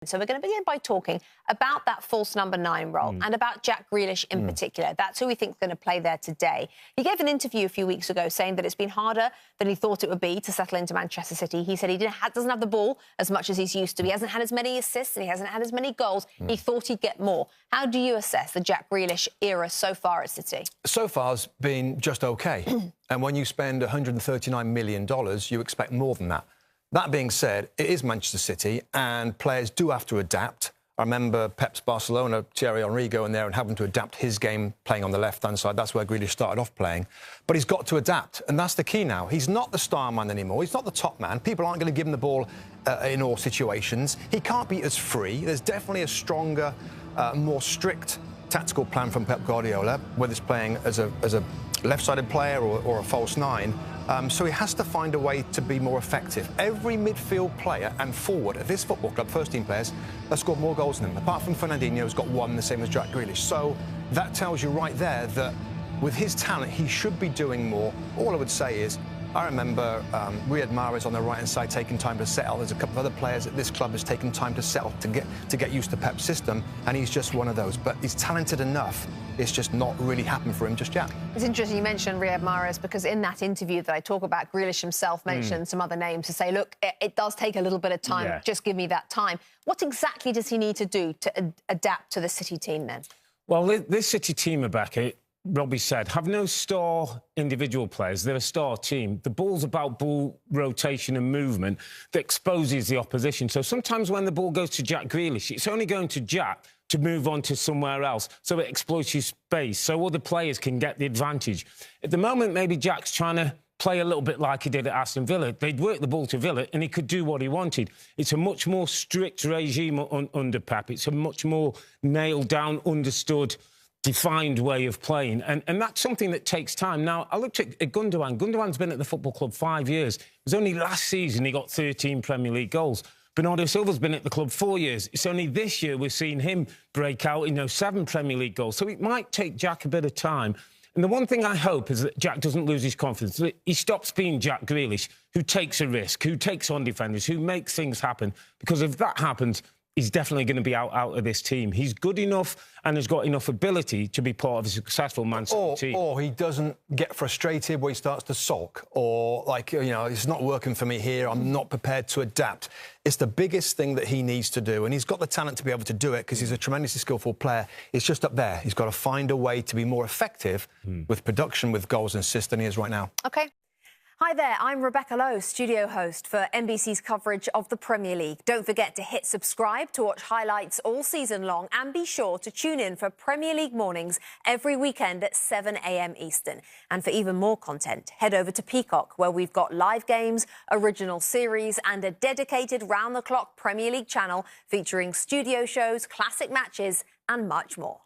So we're going to begin by talking about that false number 9 role and about Jack Grealish in particular. That's who we think is going to play there today. He gave an interview a few weeks ago saying that it's been harder than he thought it would be to settle into Manchester City. He said he doesn't have the ball as much as he's used to. He hasn't had as many assists and he hasn't had as many goals. He thought he'd get more. How do you assess the Jack Grealish era so far at City? So far it's been just OK. And when you spend $139 million, you expect more than that. That being said, it is Manchester City, and players do have to adapt. I remember Pep's Barcelona, Thierry Henry going there and having to adapt his game, playing on the left-hand side. That's where Grealish started off playing. But he's got to adapt, and that's the key now. He's not the star man anymore. He's not the top man. People aren't going to give him the ball in all situations. He can't be as free. There's definitely a stronger, more strict tactical plan from Pep Guardiola, whether it's playing as a left-sided player or a false 9. So he has to find a way to be more effective. Every midfield player and forward at this football club, first-team players, have scored more goals than him. Apart from Fernandinho, who's got 1, the same as Jack Grealish. So that tells you right there that with his talent, he should be doing more. All I would say is, I remember Riyad Mahrez on the right-hand side taking time to settle. There's a couple of other players at this club who's taken time to settle, to get used to Pep's system, and he's just one of those. But he's talented enough. It's just not really happened for him just yet. It's interesting you mentioned Riyad Mahrez, because in that interview that I talk about, Grealish himself mentioned some other names to say, look, it does take a little bit of time. Yeah. Just give me that time. What exactly does he need to do to adapt to the City team then? Well, this City team, Rebecca, Robbie said, have no star individual players. They're a star team. The ball's about ball rotation and movement that exposes the opposition. So sometimes when the ball goes to Jack Grealish, it's only going to Jack to move on to somewhere else. So it exploits your space so other players can get the advantage. At the moment, maybe Jack's trying to play a little bit like he did at Aston Villa. They'd work the ball to Villa and he could do what he wanted. It's a much more strict regime under Pep. It's a much more nailed down, understood, defined way of playing. And that's something that takes time. Now, I looked at Gundogan. Gundogan's been at the football club 5 years. It was only last season he got 13 Premier League goals. Bernardo Silva's been at the club 4 years. It's only this year we've seen him break out, 7 Premier League goals. So it might take Jack a bit of time. And the one thing I hope is that Jack doesn't lose his confidence, that he stops being Jack Grealish, who takes a risk, who takes on defenders, who makes things happen. Because if that happens, he's definitely going to be out of this team. He's good enough and has got enough ability to be part of a successful Man City team. Or he doesn't get frustrated where he starts to sulk or, it's not working for me here, I'm not prepared to adapt. It's the biggest thing that he needs to do, and he's got the talent to be able to do it because he's a tremendously skillful player. It's just up there. He's got to find a way to be more effective with production, with goals and assists than he is right now. OK. Hi there, I'm Rebecca Lowe, studio host for NBC's coverage of the Premier League. Don't forget to hit subscribe to watch highlights all season long, and be sure to tune in for Premier League mornings every weekend at 7 a.m. Eastern. And for even more content, head over to Peacock, where we've got live games, original series and a dedicated round-the-clock Premier League channel featuring studio shows, classic matches and much more.